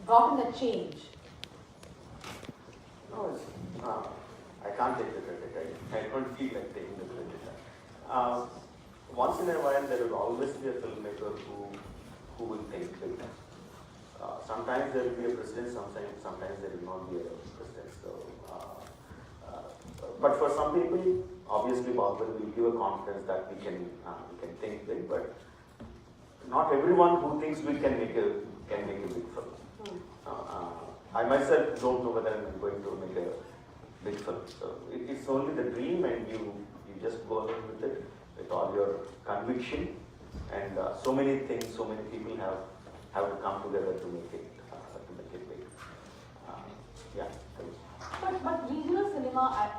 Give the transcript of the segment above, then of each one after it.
brought in a change? No, I can't take the credit. I don't feel like taking the credit. Once in a while, there will always be a filmmaker who will think big. Sometimes there will be a president, sometimes there will not be a president. So, but for some people, obviously, Bahubali will give a confidence that we can think big. But not everyone who thinks big can make a big film. I myself don't know whether I'm going to make a big film. So it's only the dream, and you just go ahead with it with all your conviction. And so many things, so many people have to come together to make it big. Yeah. But regional cinema,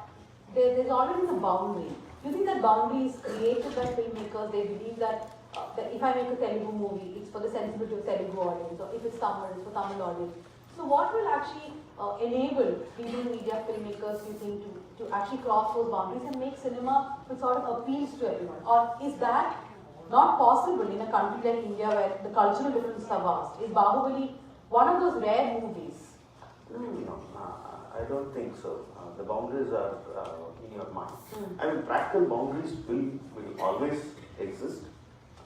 there's always a boundary. Do you think that boundary is created by filmmakers? They believe that if I make a Telugu movie, it's for the sensibility of Telugu audience, or if it's Tamil, it's for Tamil audience. So what will actually enable regional media filmmakers, you think, to actually cross those boundaries and make cinema which sort of appeals to everyone? Or is that not possible in a country like India where the cultural differences are vast? Is Bahubali one of those rare movies? No, I don't think so. The boundaries are in your mind. I mean, practical boundaries will always exist.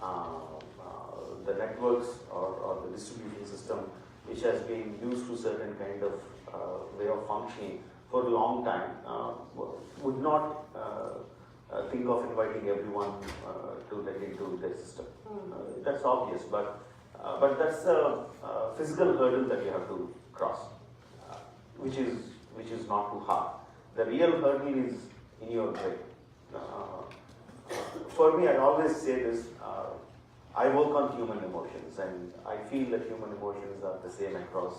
The networks or the distribution system, which has been used to certain kind of way of functioning for a long time, would not think of inviting everyone to get into their system. That's obvious, but that's a physical hurdle that you have to cross, which is not too hard. The real hurdle is in your brain. For me, I always say this. I work on human emotions, and I feel that human emotions are the same across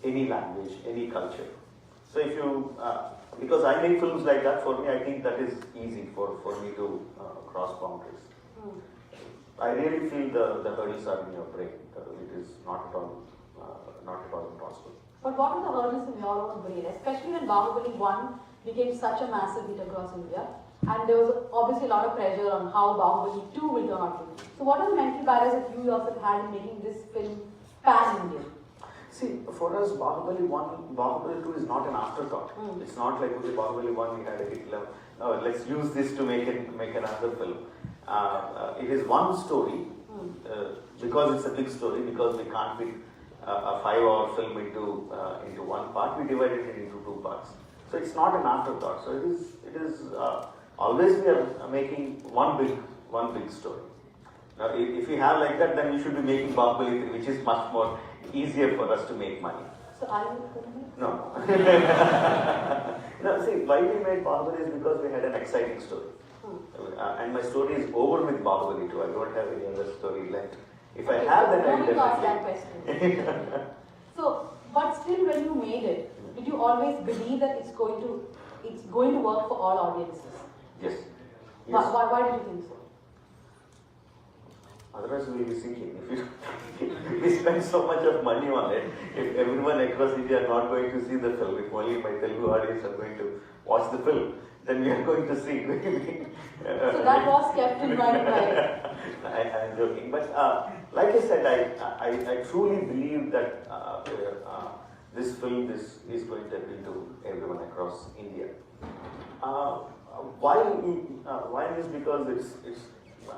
any language, any culture. So if you, because I make films like that, for me, I think that is easy for me to cross boundaries. I really feel the hurdles are in your brain. It is not at all impossible. But what are the hurdles in your own brain, especially when Bahubali 1 became such a massive hit across India? And there was obviously a lot of pressure on how Bahubali 2 will turn out to be. So what are the mental barriers that you yourself had in making this film pan-Indian? See, for us, Bahubali 1, Bahubali 2 is not an afterthought. It's not like, okay, Bahubali 1, we had a hit level. Let's use this to make another film. It is one story, because it's a big story, because we can't fit a 5-hour film into one part, we divided it into 2 parts. So it's not an afterthought. So it is always we are making one big story. Now, if we have like that, then we should be making Bahubali 3, which is much more easier for us to make money. So are you going to make? No. No, see, why we made Bahubali is because we had an exciting story. And my story is over with Bahubali 2. I don't have any other story left. If I have, then I will definitely. So, but still, when you made it, did you always believe that it's going to work for all audiences? Yes. Why did you think so? Otherwise, we will be sinking. If we spend so much of money on it, if everyone across India are not going to see the film, if only my Telugu audience are going to watch the film, then we are going to sink. So that was kept in mind, right? I'm joking, but like I said, I truly believe that this film is going to appeal to everyone across India. Why is because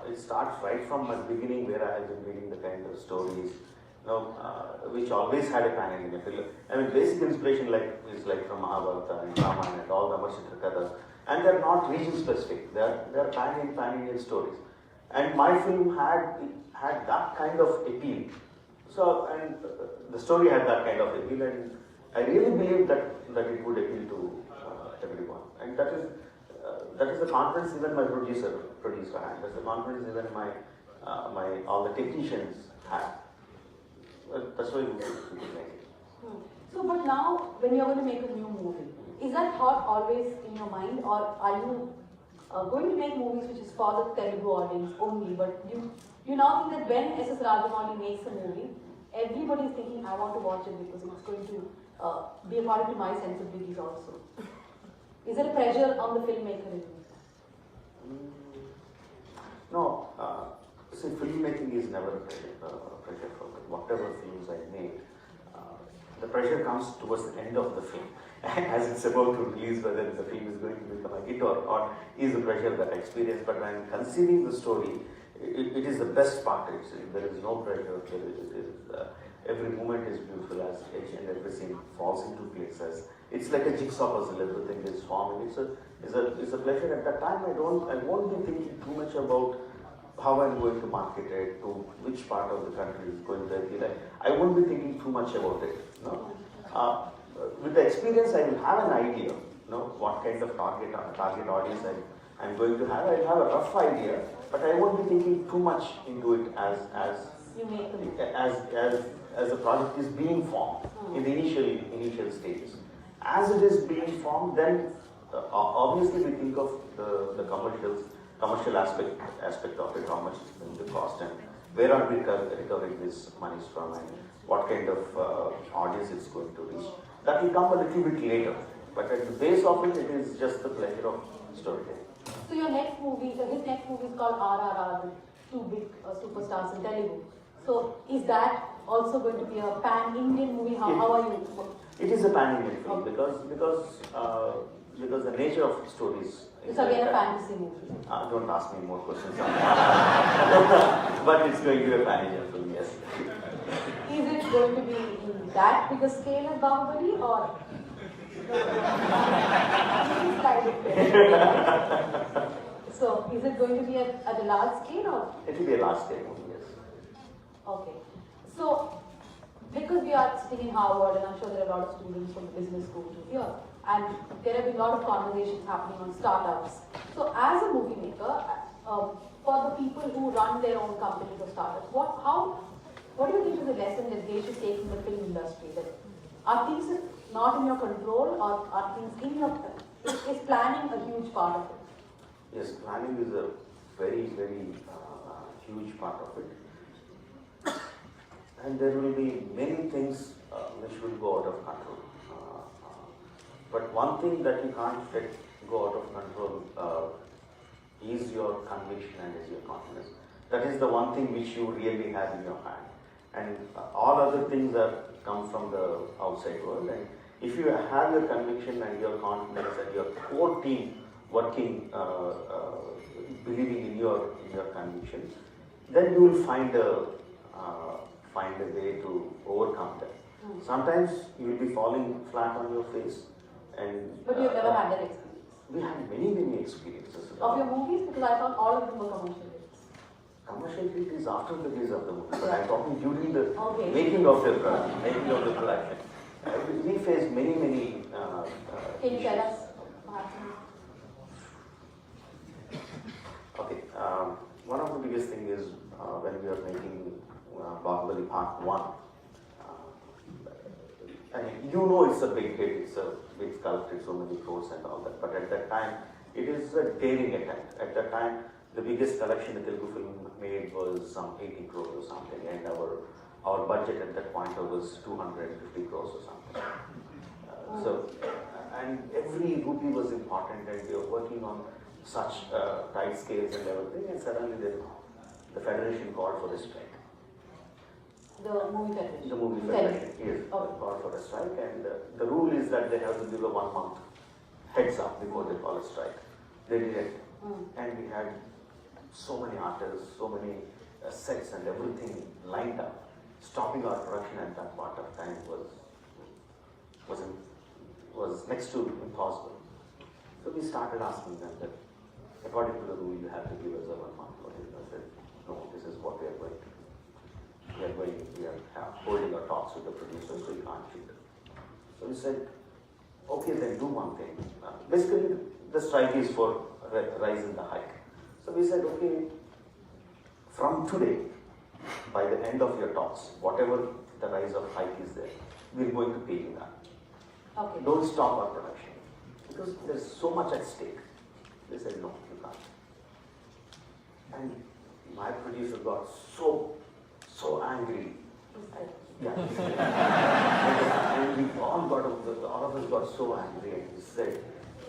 it starts right from my beginning, where I have been reading the kind of stories, which always had a pan-Indian film. I mean, basic inspiration is from Mahabharata and Ramayana and all the Amar Kathas, and they're not region specific. They're pan-Indian stories, and my film had that kind of appeal. So, and the story had that kind of appeal, and I really believe that it would appeal to everyone, and that is the confidence even my producer had. That's the confidence even my all the technicians had. That's why we could make it. So, but now when you're going to make a new movie, is that thought always in your mind, or are you going to make movies which is for the Telugu audience only? But you now think that when S.S. Rajamouli makes a movie, everybody is thinking, I want to watch it because it's going to be according to my sensibilities also. Is there a pressure on the filmmaker in this? No. See, filmmaking is never a pressure for me. Whatever films I make, the pressure comes towards the end of the film. As it's about to release, whether the film is going to become a hit or is the pressure that I experience. But when conceiving the story, it is the best part. There is no pressure. Every moment is beautiful as each and every scene falls into places. It's like a jigsaw puzzle. Everything is forming. It's a pleasure. At that time, I won't be thinking too much about how I'm going to market it, to which part of the country is going to be like. I won't be thinking too much about it. No. With the experience, I will have an idea. What kind of target audience I'm going to have. I'll have a rough idea, but I won't be thinking too much into it as the project is being formed in the initial stages. As it is being formed, then obviously we think of the commercial aspect of it, how much is going to cost and where are we recovering these monies from and what kind of audience it's going to reach. That will come a little bit later, but at the base of it, it is just the pleasure of storytelling. So your next movie, his next movie is called RRR, with two big superstars in Telugu. So is that also going to be a pan-Indian movie? How are you? It is a pan-Indian film because the nature of stories. It's again a fantasy movie. Don't ask me more questions on that. But it's going to be a pan-Indian film, yes. Is it going to be in that bigger scale as Bahubali or? So is it going to be at a large scale or? It will be a large scale movie, yes. Okay. So because we are sitting in Harvard and I'm sure there are a lot of students from the business schools here and there have been a lot of conversations happening on startups. So as a movie maker, for the people who run their own companies or startups, what do you think is the lesson that they should take from the film industry? That are things not in your control or are things in your, is planning a huge part of it? Yes, planning is a very, very huge part of it. And there will be many things which will go out of control. But one thing that you can't let go out of control is your conviction and is your confidence. That is the one thing which you really have in your hand. And all other things come from the outside world. And if you have your conviction and your confidence and your core team working, believing in your conviction, then you will find a way to overcome that. Sometimes you will be falling flat on your face. But you've never had that experience? We had many experiences. Of your movies? Because I thought all of them were commercial hits. Commercial hit is after the release of the movie, but I'm talking during the making of the production. We faced many Can you tell us? Okay, one of the biggest thing is when we are making Bahubali Part 1. And it's a big hit, it's collected so many crores and all that, but at that time, it is a daring attempt. At that time, the biggest collection the Telugu film made was some 80 crores or something, and our budget at that point was 250 crores or something. And every rupee was important, and we were working on such tight scales and everything, and suddenly the federation called for a strike. The movie federation? The movie federation, yes, called for a strike, and the rule is that they have to give a 1 month heads up before they call a strike. They didn't, and we had so many artists, so many sets and everything lined up. Stopping our production at that point of time was next to impossible. So we started asking them that, according to the rule, you have to give us a 1 month notice. I said, no, this is what we are going to do. We are holding our talks with the producers, so you can't shoot it. So we said, okay, then do one thing. Basically, the strike is for rise in the hike. So we said, okay, from today, by the end of your talks, whatever the rise of hike is there, we're going to pay you that. Okay. Don't stop our production, because there's so much at stake. They said, no, you can't. And my producer got so angry. Yeah. And we all of us got so angry, and we said,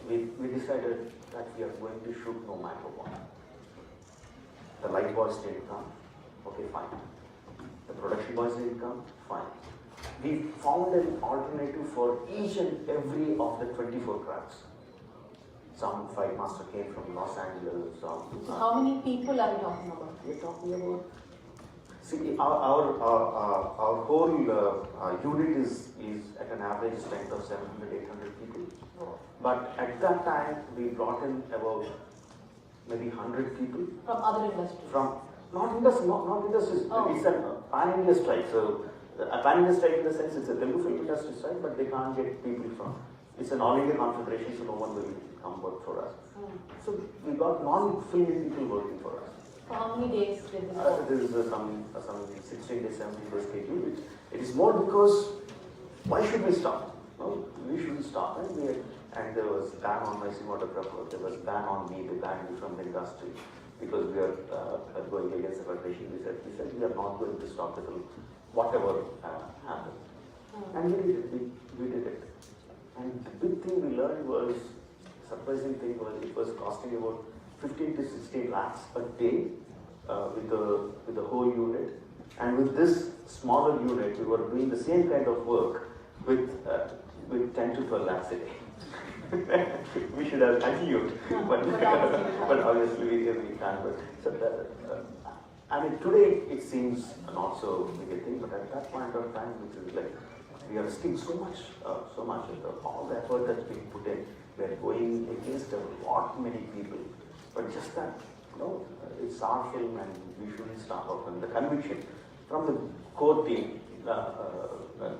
we decided that we are going to shoot no matter what. The light boys didn't come, okay, fine. The production boys didn't come, fine. we found an alternative for each and every of the 24 crafts. Some fight master came from Los Angeles. So how many people are we talking about? We're talking about. See, our whole unit is at an average strength of 700, 800 people. Oh. But at that time, we brought in about maybe 100 people. From other industries? From, not industries, Oh. it's a pan-India strike. So, a pan-India strike in the sense it's a Telugu film industry strike, but they can't get people from. It's an all-India confederation, so no one will come work for us. So, we got non-film people working for us. For how many days did this go? There is some 16 days, 17 days schedule. It is more because, why should we stop? No, we shouldn't stop. And there was ban on my cinematographer, there was ban on me, they banned me from the industry because we are going against the federation. We said we are not going to stop the film, whatever happens. And we did it. We did it. And the big thing we learned was, surprising thing was, it was costing about 15 to 16 lakhs a day with the whole unit. And with this smaller unit, we were doing the same kind of work with 10 to 12 lakhs a day. We should have continued, but obviously we can't. But so I mean, today it seems not so big a thing, but at that point of time, which is like we are risking so much, all the effort that's being put in. We are going against a lot many people, but just that, it's our film and we shouldn't stop our film. The conviction from the core team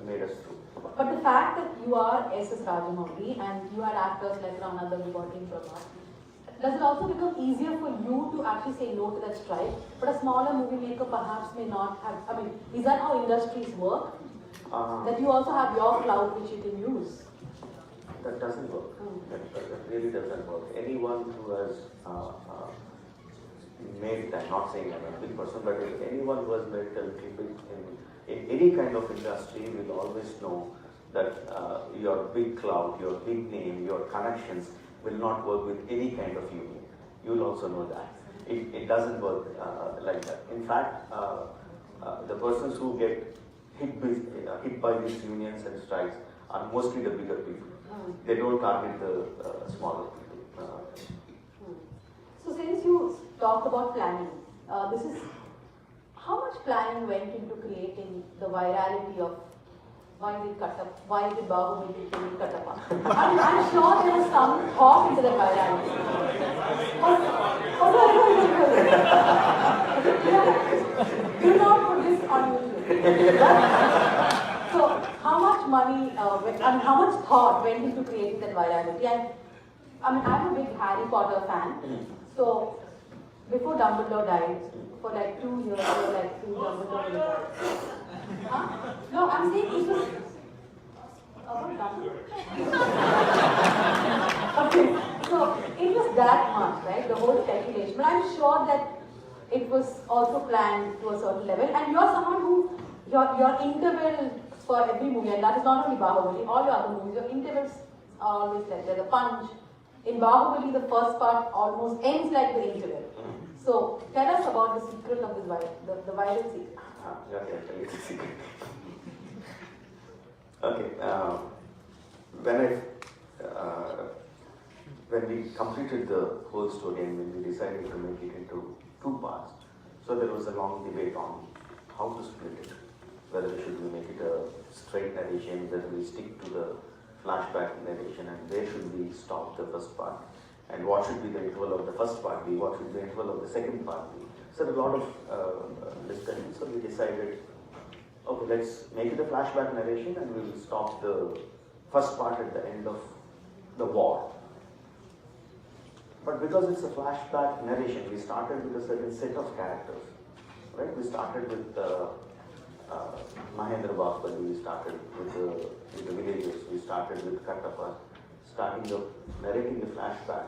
made us through. But the fact that you are S.S. Rajamouli and you had actors like Ranada working from us, does it also become easier for you to actually say no to that strike? But a smaller movie maker perhaps may not have, I mean, is that how industries work? That you also have your clout which you can use? That doesn't work. That really doesn't work. Anyone who has made, I'm not saying I'm a big person, but if anyone who has made a little bit in any kind of industry will always know that your big clout, your big name, your connections will not work with any kind of union. You'll also know that. It doesn't work like that. In fact, the persons who get hit by these unions and strikes are mostly the bigger people. They don't target the smaller people. So since you talked about planning, this is how much planning went into creating the virality of why did Bahubali became Kattappa? I'm sure there was some thought into the virality. Do not put this on YouTube. So how much money, how much thought went into creating that virality? And I mean, I'm a big Harry Potter fan. So before Dumbledore died, for like 2 years, we were like, Dumbledore. Huh? No, I'm saying it was about Dumbledore. Okay, so it was that much, right? The whole speculation. But I'm sure that it was also planned to a certain level. And you're someone who, your interval for every movie, and that is not only Bahubali, all your other movies, your intervals are always like there's a punch. In Bahubali, the first part almost ends like the interval. So tell us about the secret of this the viral secret. Okay, I'll tell you the secret. Okay, when we completed the whole story and when we decided to make it into 2 parts, so there was a long debate on how to split it. Whether should we make it a straight narration, whether we stick to the flashback narration, and where should we stop the first part, and what should be the interval of the first part be, what should be the interval of the second part be. So a lot of discussion. So we decided, okay, let's make it a flashback narration and we will stop the first part at the end of the war. But because it's a flashback narration, we started with a certain set of characters, right? We started with Mahendra Bahubali, we started with the villagers, we started with Kattappa, narrating the flashback.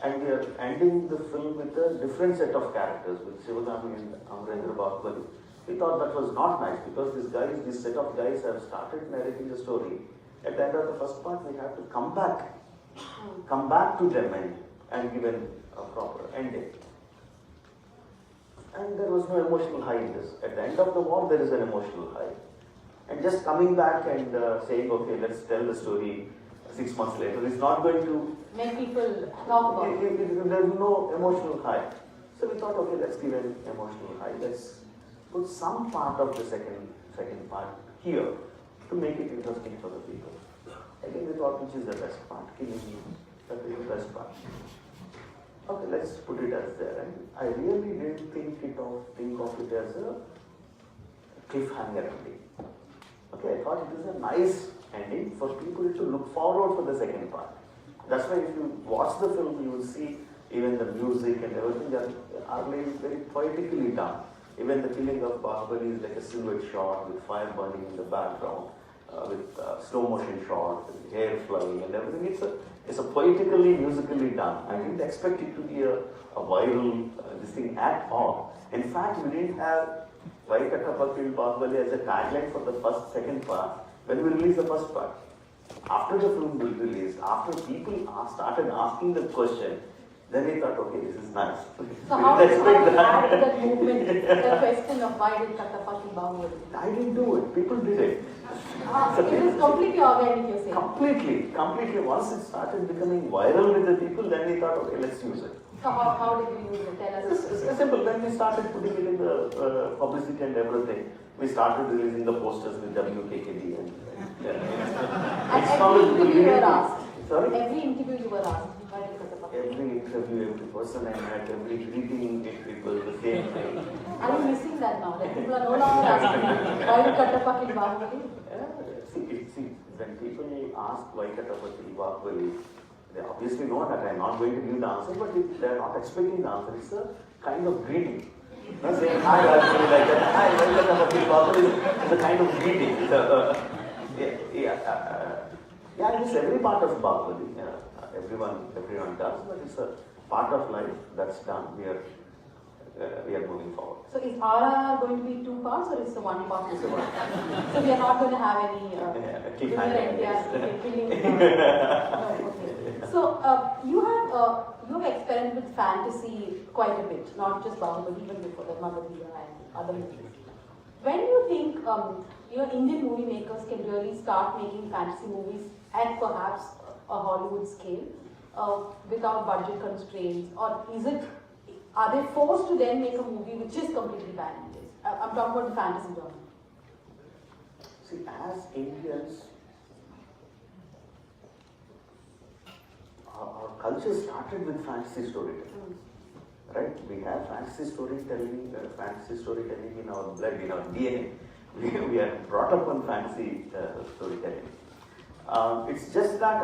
And we are ending the film with a different set of characters, with Shivagami and Amrendra Bahubali. We thought that was not nice because this set of guys have started narrating the story. At the end of the first part, we have to come back to them and give a proper ending. And there was no emotional high in this. At the end of the war, there is an emotional high. And just coming back and saying, okay, let's tell the story 6 months later, is not going to make people talk about it. There's no emotional high. So we thought, okay, let's give an emotional high. Let's put some part of the second part here to make it interesting for the people. Again, we thought, which is the best part? Killing that is the best part. Okay, let's put it as there. And I really didn't think of it as a cliffhanger ending. Okay, I thought it is a nice ending for people to look forward for the second part. That's why if you watch the film, you will see even the music and everything that are very poetically done. Even the killing of Bahubali is like a silhouette shot with fire burning in the background, with slow motion shot, with hair flying and everything. It's a poetically, musically done. I didn't expect it to be a viral this thing at all. In fact, we didn't have Vaikatappa Bahubali as a tagline for the second part when we released the first part. After the film was released, after people started asking the question, then we thought, okay, this is nice. So how did you add to that movement, the question of why did Katappa kill Bahubali? I didn't do it, people did it. It is completely organic, you're saying? Completely. Once it started becoming viral with the people, then we thought, okay, let's use it. So how did you use it? Tell us. It's simple. When we started putting it in the publicity and everything, we started releasing the posters with WKKD and every interview you were asked. Sorry? Every interview you were asked. Why did Katappa? Every interview, every person I met, every greeting, it was the same thing. Are you missing that now? That people are no longer asking why did Katappa kill Bahubali? See, when people ask why Katappa kill Bahubali, they obviously know that I'm not going to give the answer, but if they're not expecting the answer, it's a kind of greeting. Not saying hi, Bahubali, like that. Hi, why Katappa kill Bahubali? It's a kind of greeting. I miss every part of Bahubali. Everyone does, but it's a part of life that's done. We are moving forward. So is RRR going to be 2 parts or is it one part? It's a one. So we are not going to have any So you have experimented with fantasy quite a bit, not just Bahubali, even before that, Magadhiya and other movies. When do you think Indian movie makers can really start making fantasy movies at perhaps a Hollywood scale without budget constraints, or are they forced to then make a movie which is completely pan-Indian? I'm talking about the fantasy genre. See, as Indians, our culture started with fantasy storytelling. Right? We have fantasy storytelling in our blood, in our DNA. We are brought up on fantasy storytelling. It's just that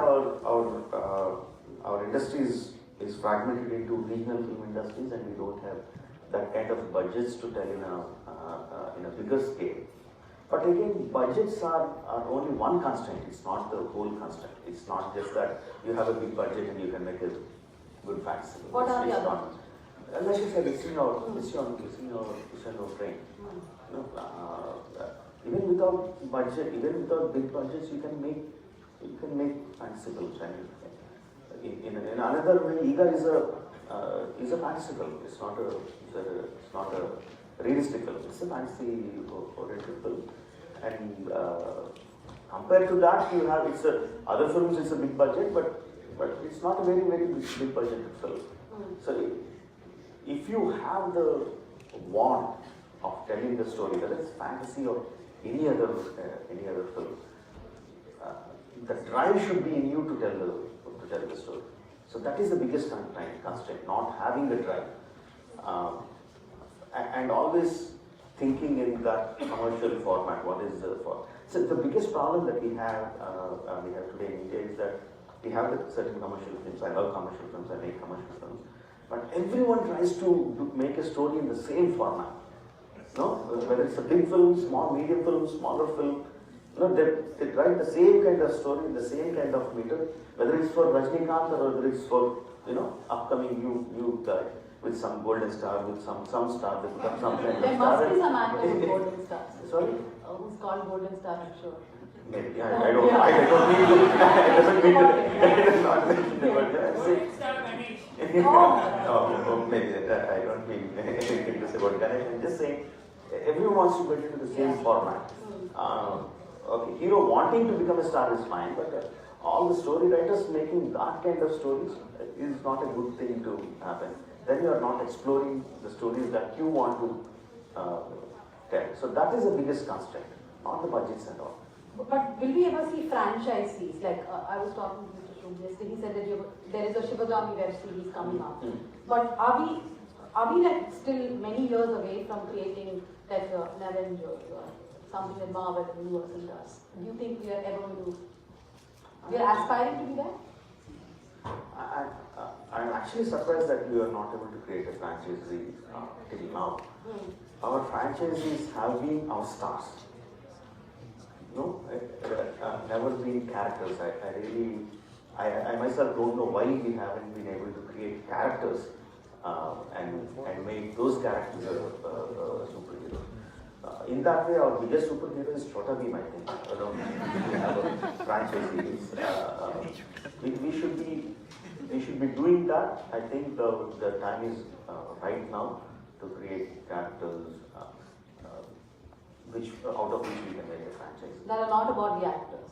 our industry is fragmented into regional film industries, and we don't have that kind of budgets to tell in a bigger scale. But again, budgets are only one constraint. It's not the whole constraint. It's not just that you have a big budget and you can make a good fantasy. What are the other? Like I said, it's in your brain. Even without budget, even without big budgets, you can make fantasy films. In another way, Ega is a fantasy film. It's not a realistic film. It's a fantasy oriented film. And compared to that, you have other films. It's a big budget, but it's not a very big budget film. So if you have the want of telling the story, whether it's fantasy or any other film, the drive should be in you to tell the story. So that is the biggest constraint, not having the drive, and always thinking in that commercial format. What is the format? So the biggest problem that we have today in India is that we have certain commercial films. I love commercial films. I make commercial films. But everyone tries to make a story in the same format. No, whether it's a big film, small, medium film, smaller film, they write the same kind of story, the same kind of meter. Whether it's for Rajnikant or whether it's for upcoming new guy with some golden star, with some star, with some kind of There star. must be some actor with golden stars. Sorry? Who's called golden star, I'm sure. Maybe I don't mean to. It doesn't mean to. It is not mentioned. Oh, maybe I don't mean anything to say about Ganesh. I'm just saying everyone wants to get into the same format. okay, hero wanting to become a star is fine, but all the story writers making that kind of stories is not a good thing to happen. Then you are not exploring the stories that you want to tell. So that is the biggest constraint, not the budgets and all. But will we ever see franchisees? Like I was talking to Mr. Shub yesterday, he said that there is a Shivagami web series coming out. But are we like still many years away from creating like an Avengers or something that Marvel and Universal does? Do you think we are ever going to? We are aspiring to be there? I'm actually surprised that we are not able to create a franchise till now. Our franchisees have been our stars. No, never been characters. I myself don't know why we haven't been able to create characters and make those characters superheroes. In that way, our biggest superhero is Chota Bheem, I think. We have a franchise. We should be doing that. I think the time is right now to create characters out of which we can make a franchise. That are not about the actors.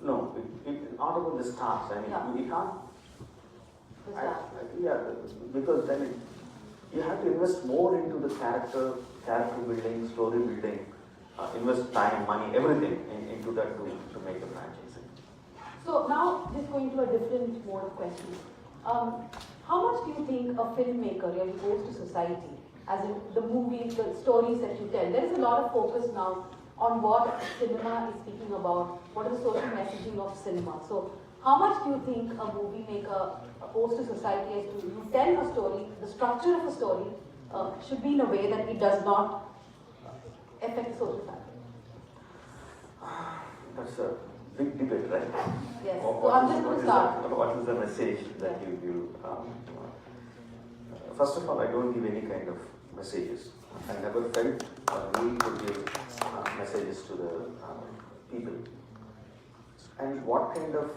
No, it's not about the stars. I mean, we can't. Because then you have to invest more into the character building, story building, invest time, money, everything into that to make a franchise. So now, just going to a different mode of question. How much do you think a filmmaker really owes to society? As in the movies, the stories that you tell. There is a lot of focus now on what cinema is speaking about, what is the social messaging of cinema. So how much do you think a movie maker owes to society as to you tell a story, the structure of a story should be in a way that it does not affect the social fabric? That's a big debate, right? Yes. So I'm just going to start. What is the message that you first of all, I don't give any kind of messages. I never felt need to give messages to the people. And what kind of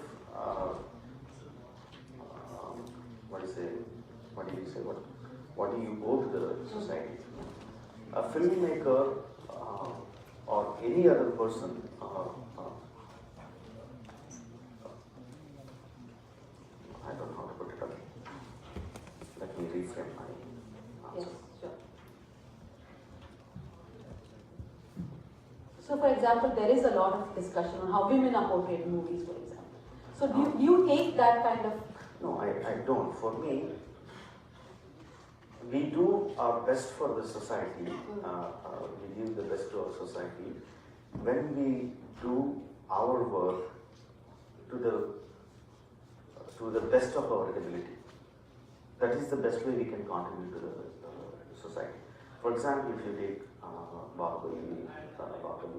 what do you owe to the society? A filmmaker or any other person I don't know how to put it up. Let me reframe my answer. Yes, sure. So, for example, there is a lot of discussion on how women are portrayed in movies, for example. So, do you take that kind of? No, I don't. For me, we do our best for the society. We give the best to our society when we do our work to the best of our ability. That is the best way we can contribute to the society. For example, if you take Bahubali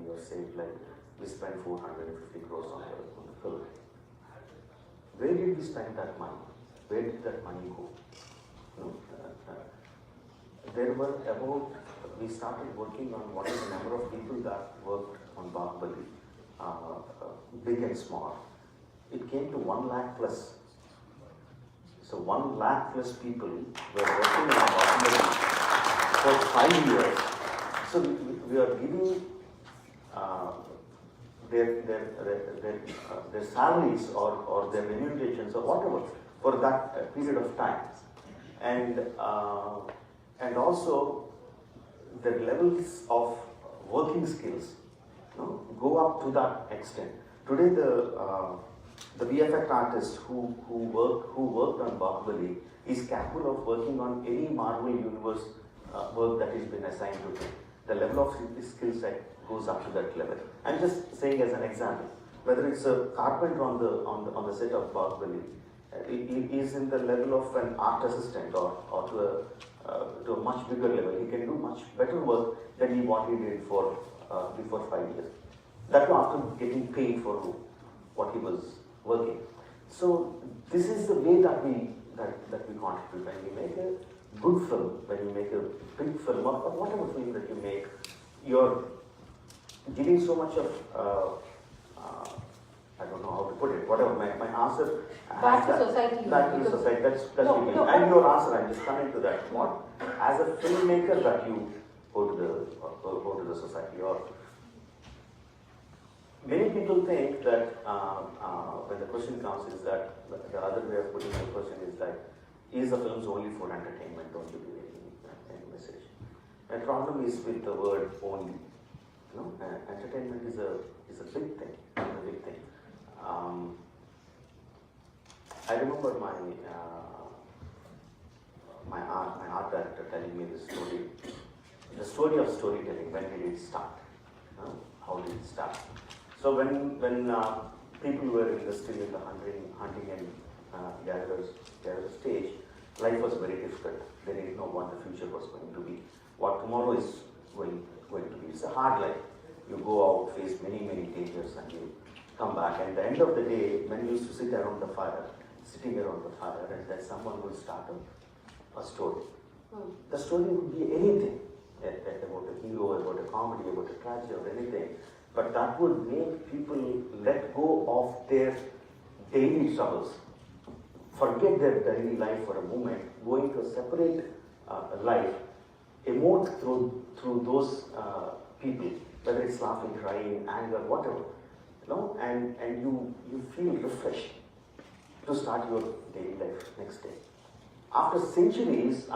or say like we spent 450 crores on the film. Where did we spend that money? Where did that money go? We started working on what is the number of people that worked on Bahubali, big and small. It came to 1 lakh plus. So 1 lakh plus people were working on Bahubali for 5 years. So we are giving their salaries or their remunerations or whatever for that period of time, and also the levels of working skills go up to that extent. Today the VFX artist who worked on Bahubali is capable of working on any Marvel Universe work that has been assigned to him. The level of his skill set goes up to that level. I'm just saying as an example, whether it's a carpenter on the set of Bahubali, he is in the level of an art assistant or to a much bigger level. He can do much better work than what he did for before 5 years. That too after getting paid for what he was working. So this is the way that we contribute. When we make a good film, when you make a big film or whatever film that you make, you're giving so much of I don't know how to put it. Whatever my answer. Back to society. Back to society. That's no, and your answer. I'm just coming to that. What as a filmmaker that you go to the society or many people think that when the question comes is that the other way of putting the question is like, is the films only for entertainment? Don't you believe any message? The problem is with the word only. Entertainment is a big thing. A big thing. I remember my art director telling me this story. The story of storytelling. When did it start? How did it start? So when people were still in the hunting and gather stage, life was very difficult. They didn't know what the future was going to be, what tomorrow is going to be. It's a hard life. You go out, face many dangers, and you come back. And at the end of the day, men used to sit around the fire, and then someone will start a story. The story would be anything, about a hero, about a comedy, about a tragedy, or anything. But that would make people let go of their daily troubles, forget their daily life for a moment, go into a separate life, emote through those people, whether it's laughing, crying, anger, whatever, and you feel refreshed to start your daily life next day. After centuries,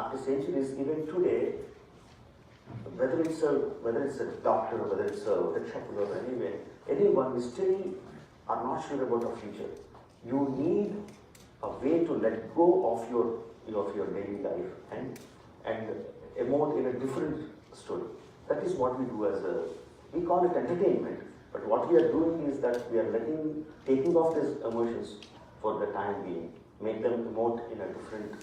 even today, whether it's a doctor, whether it's a shepherd or anyone, still are not sure about the future. You need a way to let go of your daily life and emote in a different story. That is what we do we call it entertainment, but what we are doing is that we are taking off these emotions for the time being, make them emote in a different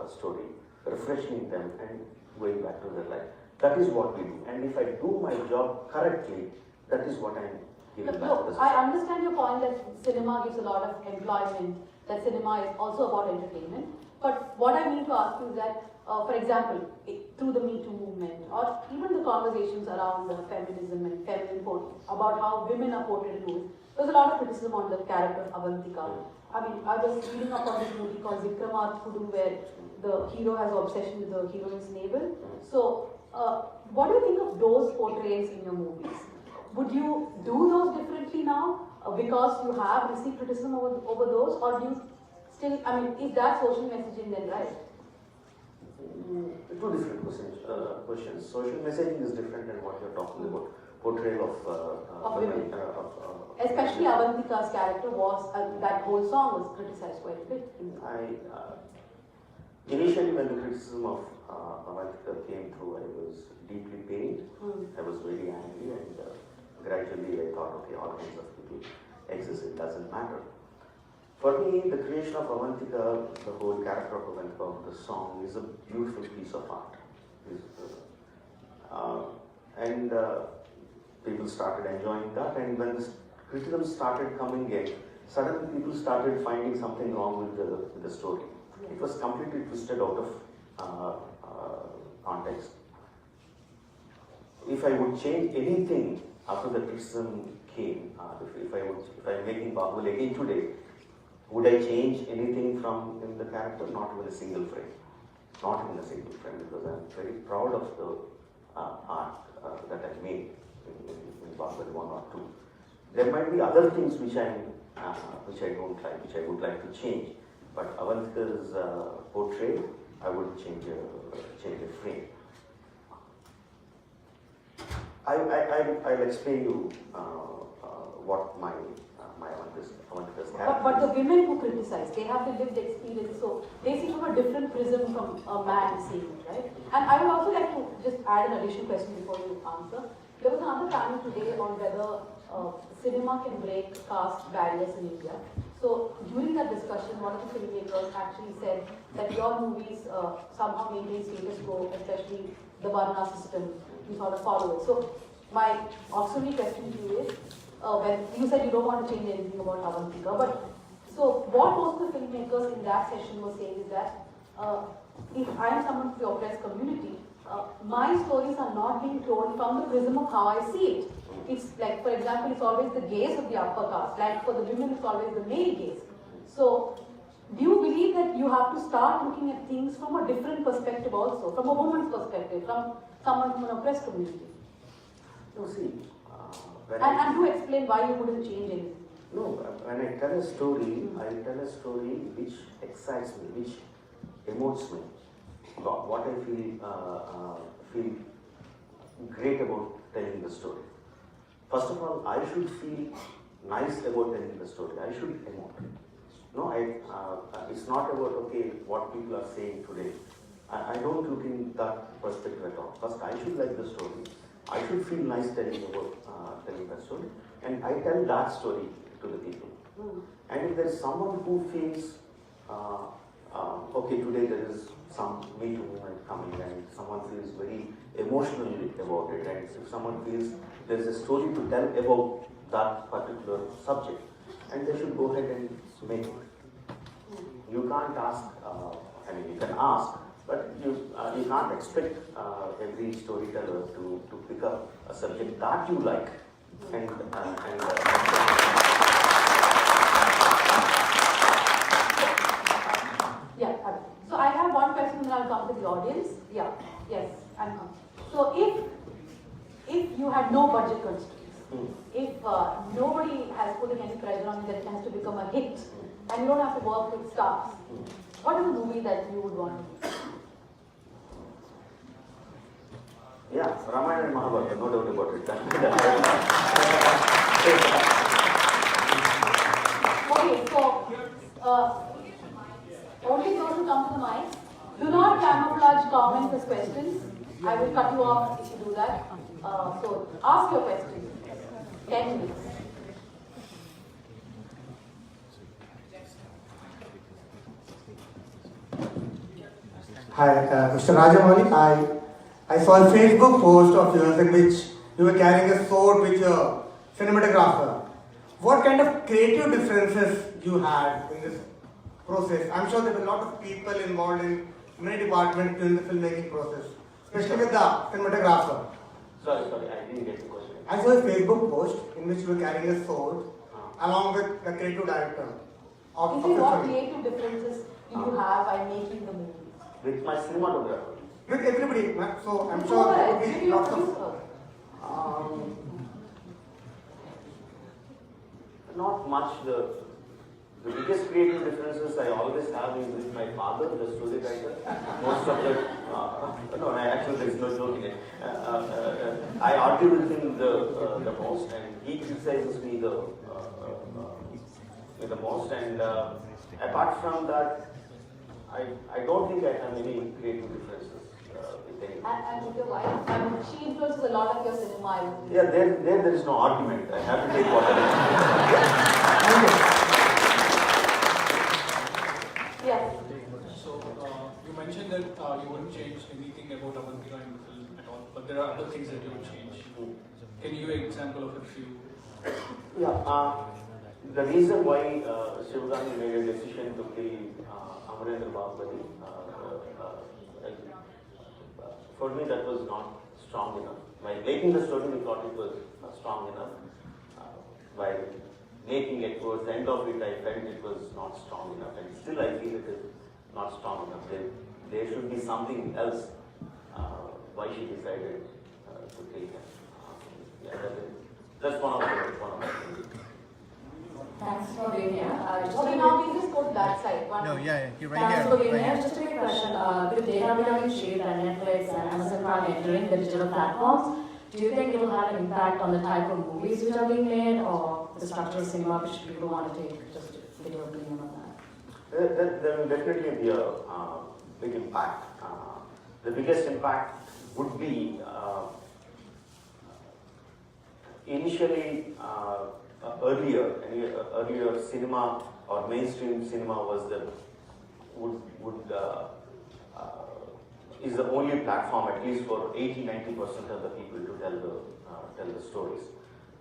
story, refreshing them and going back to their life. That is what we do. And if I do my job correctly, that is what I'm giving back to the society. I understand your point that cinema gives a lot of employment, that cinema is also about entertainment. But what I mean to ask you is that, for example, through the Me Too movement, or even the conversations around feminism and feminine portrayal, about how women are portrayed in movies, there's a lot of criticism on the character of Avantika. I mean, I was reading up on this movie called Vikramadkudu, where the hero has an obsession with the heroine's navel. So, what do you think of those portrayals in your movies? Would you do those differently now because you have received criticism over those, or do you still, I mean, is that social messaging then right? Two different questions. Social messaging is different than what you're talking about. Portrayal of women. Especially Avantika's character was, that whole song was criticized quite a bit. Initially, when the criticism of Avantika came through, I was deeply pained. I was very angry, and gradually I thought, okay, all kinds of people exist, it doesn't matter. For me, the creation of Avantika, the whole character of Avantika, the song, is a beautiful piece of art. And people started enjoying that, and when the criticism started coming in, suddenly people started finding something wrong with the story. It was completely twisted out of context. If I would change anything after the criticism came, if I'm making Bahubali again today, would I change anything from in the character? Not even a single frame. Not even a single frame, because I'm very proud of the art that I made in Bahubali 1 or 2. There might be other things which I don't like, which I would like to change. But Avantika's portrayal, I would change a frame. I'll explain you what my Avantika's character. But the women who criticize, they have the lived experience, so they see from a different prism from a man seeing it, right? And I would also like to just add an additional question before you answer. There was another panel today on whether cinema can break caste barriers in India. So during that discussion, one of the filmmakers actually said that your movies somehow maintain status quo, especially the Varna system, you sort of follow it. So my auxiliary question to you is, when you said you don't want to change anything about Avantika, but so what most of the filmmakers in that session were saying is that if I am someone from the oppressed community, my stories are not being told from the prism of how I see it. It's like, for example, it's always the gaze of the upper caste. Like for the women, it's always the male gaze. So, do you believe that you have to start looking at things from a different perspective also, from a woman's perspective, from someone from an oppressed community? No, see, And do explain why you wouldn't change anything. No, when I tell a story, I tell a story which excites me, which emotes me. What I feel great about telling the story. First of all, I should feel nice about telling the story. I should emote. No, it's not about, okay, what people are saying today. I don't look in that perspective at all. First, I should like the story. I should feel nice telling that story. And I tell that story to the people. And if there is someone who feels, okay, today there is some Me Too movement coming and someone feels very emotional about it, and if someone feels there is a story to tell about that particular subject, and they should go ahead and make it. You can't ask, you can ask, but you can't expect every storyteller to pick up a subject that you like and Yeah, so I have one question and I'll come to the audience. Yeah, yes, I'm coming. So if you had no budget constraints, if nobody has putting any pressure on you that it has to become a hit, and you don't have to work with stars, what is a movie that you would want to do? Yeah, Ramayana and Mahabharata, no doubt about it. Okay, so only those who come to the mic, do not camouflage comments as questions. I will cut you off if you do that. So ask your question. 10 minutes. Hi, Mr. Rajamouli. I saw a Facebook post of yours in which you were carrying a sword with your cinematographer. What kind of creative differences you had in this process? I'm sure there were a lot of people involved in many departments during the filmmaking process, especially with the cinematographer. Sorry, I didn't get the question. I saw a Facebook post in which you were carrying a sword along with the creative director of You see, the what film. creative differences do you have by making the movie? With my cinematographer. With everybody, so I'm Who sure there else? will Maybe be your lots of... producer. Not much. The biggest creative differences I always have is with my father, the story writer. Most of the actually there is no joke in it. I argue with him the most, and he criticizes me the most. And apart from that, I don't think I have any creative differences with anyone. And with your wife, I mean, she influences a lot of your cinema. I would Yeah, there is no argument. I have to take whatever. Yes. So, you mentioned that you wouldn't change anything about Avantika in the film at all, but there are other things that you would change. Can you give an example of a few? Yeah, the reason why Shivgami made a decision to kill Amarendra Bahubali, for me that was not strong enough. By making the story, we thought it was strong enough. By making it towards the end of it, I felt it was not strong enough, and still I feel it is not strong enough. There should be something else. Why she decided to kill him? That's one of the things. Thanks for being here. Okay, now we just go to that side. No, yeah, you're right Thanks here. for being Right here. here. Just a quick question. With data becoming cheap and Netflix and Amazon Prime entering the digital platforms, do you think it will have an impact on the type of movies which are being made or the structure of cinema which people want to take? Just get your opinion on that. There will definitely be a big impact. The biggest impact would be initially earlier cinema or mainstream cinema was is the only platform, at least for 80-90% of the people, to tell the stories.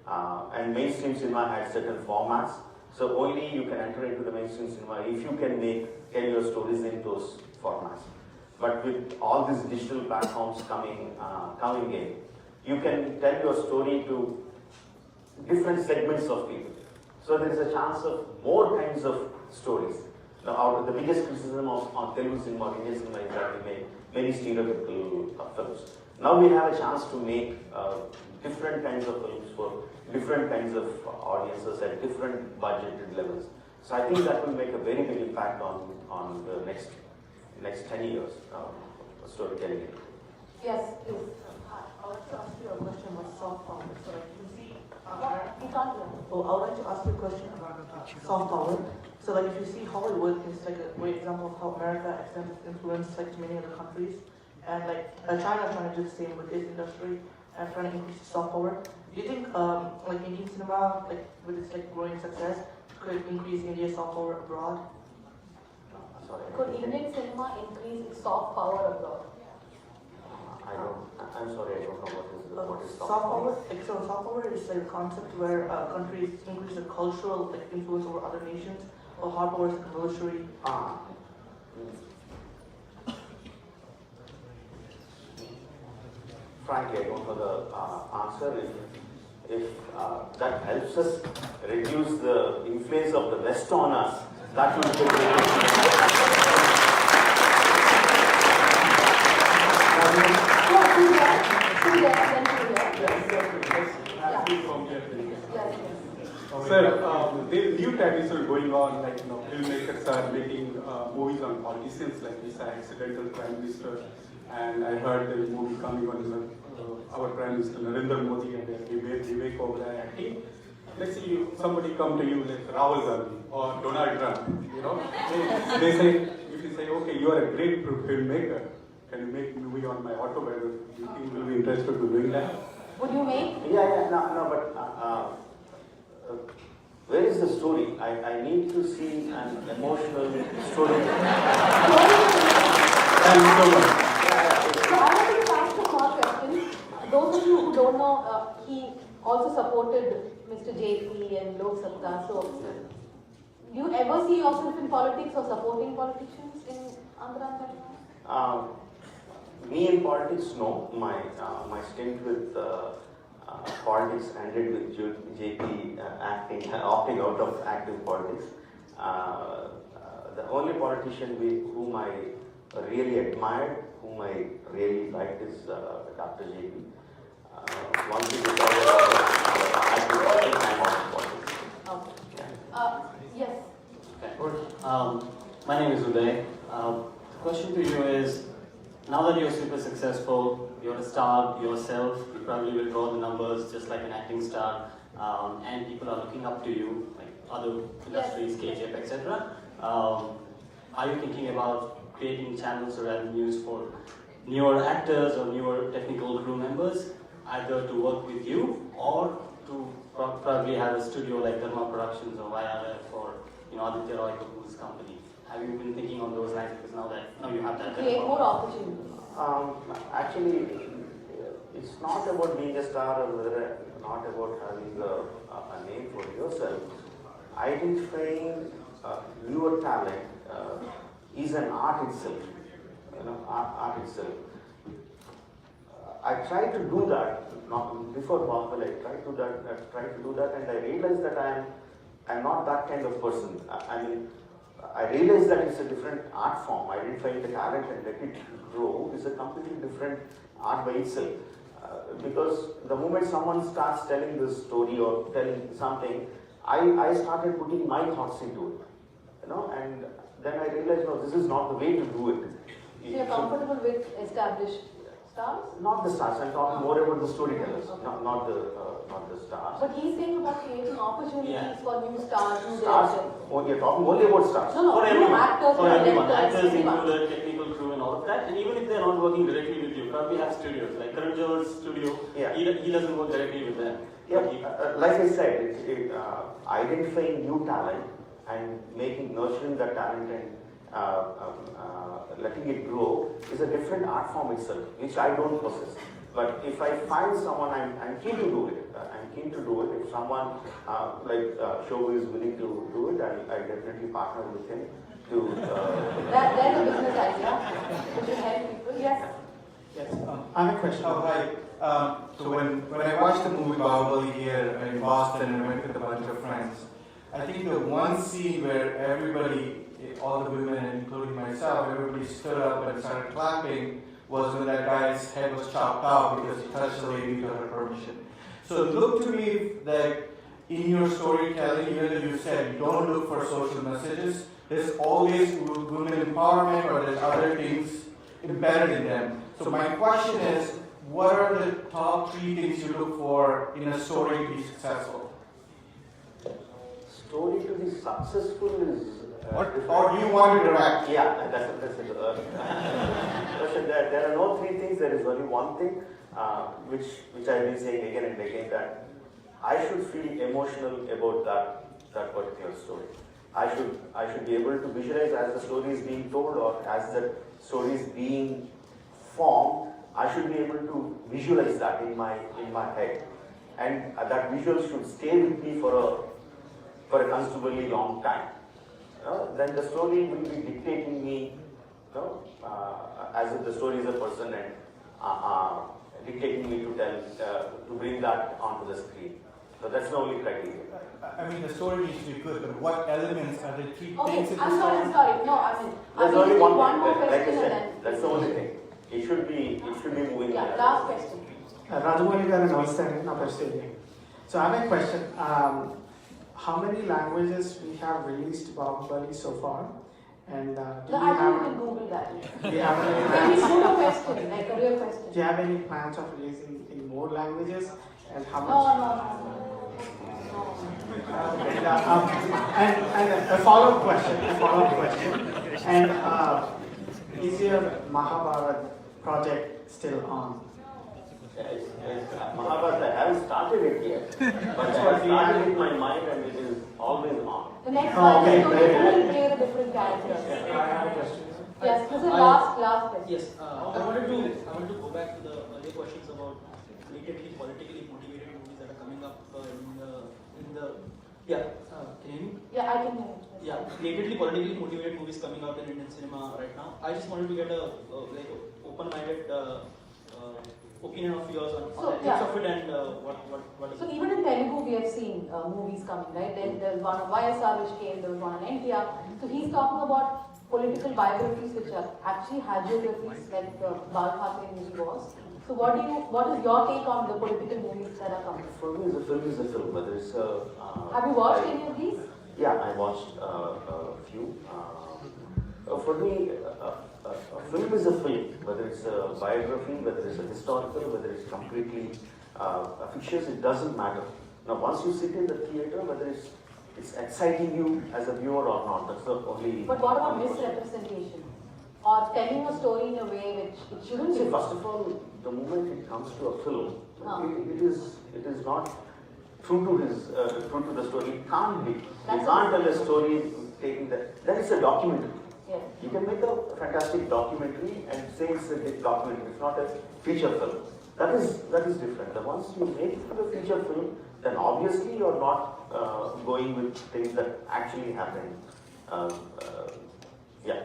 And mainstream cinema had certain formats, so only you can enter into the mainstream cinema if you can tell your stories in those formats. But with all these digital platforms coming in, you can tell your story to different segments of people. So there is a chance of more kinds of stories. Now, the biggest criticism on Telugu cinema or Indian cinema is that we make many stereotypical films. Now we have a chance to make different kinds of films for different kinds of audiences at different budgeted levels. So I think that will make a very big impact on the next 10 years storytelling. Yes, please. I would like to ask you a question about soft power. So like you see, You can't hear. I would like to ask you a question about soft power. So like if you see Hollywood is like a great example of how America extends its influence like to many other countries, and like China is trying to do the same with its industry and trying to increase soft power. Do you think like Indian cinema, like with its like growing success, could increase India's soft power abroad? Sorry. Could Indian cinema increase its soft power abroad? I'm sorry, I don't know what is Soft power. Like, so soft power is like a concept where countries increase their cultural like influence over other nations, or hard power is like military. Frankly, I don't know the answer. If that helps us reduce the influence of the West on us, that will be a great. Sir, there are new trends are going on, like filmmakers are making movies on politicians, like this accidental prime minister, and I heard there is a movie coming on our prime minister Narendra Modi and Vivek Oberoi acting. Let's see somebody come to you like Rahul Gandhi or Donald Trump, they say, if you say, okay, you are a great filmmaker, can you make a movie on my autobiography? Do you think you'll be interested in doing that? Would you make? No, but where is the story? I need to see an emotional story. Thank you so much. So I want to ask a small question. Those of you who don't know, he also supported Mr. JP and Lok Sabha. So, do you ever see yourself in politics or supporting politicians in Andhra and Telangana? Me in politics, no. My stint with politics ended with JP opting out of active politics. The only politician whom I really admired, whom I really liked is Dr. JP. Once he decided active politics, I'm out of politics. Okay. Yes. Okay. My name is Uday. The question to you is, now that you're super successful, you're a star yourself, you probably will draw the numbers just like an acting star, and people are looking up to you, like other industries, KGF, etc. Are you thinking about creating channels or avenues for newer actors or newer technical crew members, either to work with you or to probably have a studio like Dharma Productions or YRF or Aditya Roy Kapoor's company? Have you been thinking on those lines, because now you have that? Create more opportunities. Actually, it's not about being a star or whether not about having a name for yourself. Identifying newer talent is an art itself. Art itself. I tried to do that before Bahubali. I tried to do that, and I realized that I'm not that kind of person. I realized that it's a different art form. Identifying the talent and let it grow is a completely different art by itself. Because the moment someone starts telling this story or telling something, I started putting my thoughts into it. And then I realized, no, this is not the way to do it. So you're comfortable with established stars? Not the stars. I'm talking more about the storytellers, not the stars. But he's saying about creating opportunities for new stars, new Stars? directors. Oh, you're talking only about stars. No, For new everyone, actors, for everyone, directors, actors everyone. included, technical crew and all of that, and even if they're not working directly with you, probably have studios, like Karan Johar's studio, Yeah. he doesn't work directly with them. Yeah, like I said, identifying new talent and nurturing that talent and letting it grow is a different art form itself, which I don't possess. But if I find someone, I'm keen to do it. I'm keen to do it. If someone like Shobu is willing to do it, I definitely partner with him to. There's a business idea which will help people. Yes. Yes, I have a question. Oh, hi. So when I watched the movie Bahubali here in Boston and went with a bunch of friends, I think the one scene where everybody, all the women, including myself, everybody stood up and started clapping was when that guy's head was chopped off because he touched the lady without her permission. So look to me that in your storytelling, even though you said you don't look for social messages, there's always women empowerment or there's other things embedded in them. So my question is, what are the top 3 things you look for in a story to be successful? Story to be successful is. Or do you want to direct? Yeah, that's it. There are no 3 things. There is only one thing, which I've been saying again and again, that I should feel emotional about that particular story. I should be able to visualize as the story is being told or as the story is being formed. I should be able to visualize that in my head, and that visual should stay with me for a considerably long time. Then the story will be dictating me, as if the story is a person and dictating me to tell, to bring that onto the screen. So that's the only criteria. I mean, the story needs to be good, but what elements are the 3 Okay, things in the I'm story? sorry. No, I mean, There's only one one more thing, like I question and said, then. that's the only thing. It should be moving. Yeah, last question. Rajamouli garu namaste, na Australia. So I have a question. How many languages we have released Bahubali so far? And do No, you I think you have can Google that. do you have any Can we plans? shoot a question, like a real question? Do you have any plans of releasing in more languages? And how No, much? no. And a follow-up question. And is your Mahabharat project still on? Yes, Mahabharata, I haven't started it yet, but I have started it in my mind and it is always on. The next Oh, one okay, is very going good. to play the different characters. I have a question. Yes, this is last question. Yes, I wanted to go back to the earlier questions about blatantly politically motivated movies that are coming up in the can you hear me? Yeah, I can hear you. Yeah, blatantly politically motivated movies coming out in Indian cinema right now. I just wanted to get a like open-minded opinion of yours on So, the yeah. of it and what is So it? even in Telugu we have seen movies coming, right? There's one of YSR which came, there was one on NTR. So he's talking about political biographies which are actually hagiographies like the Bahubali movie was. So what is your take on the political movies that are coming? For me, the film is a film, whether it's a... Have you watched any of these? Yeah, I watched a few. For me, a film is a film, whether it's a biography, whether it's a historical, whether it's completely fictitious, it doesn't matter. Now, once you sit in the theater, whether it's exciting you as a viewer or not, that's the only... But what about misrepresentation? Or telling a story in a way which it shouldn't See, be? first of all, the moment it comes to a film, it is not true to the story. It can't be. You can't tell a story taking that. That is a documentary. Yes. You can make a fantastic documentary and say it's a documentary. It's not a feature film. That is different. Once you make it a feature film, then obviously you are not going with things that actually happen. Yeah.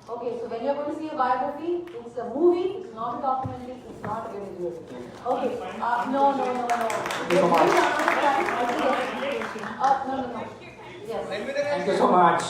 Okay, so when you're going to see a biography, it's a movie, it's not a documentary, it's not a religious. Okay, no. No. Yes. Thank you so much.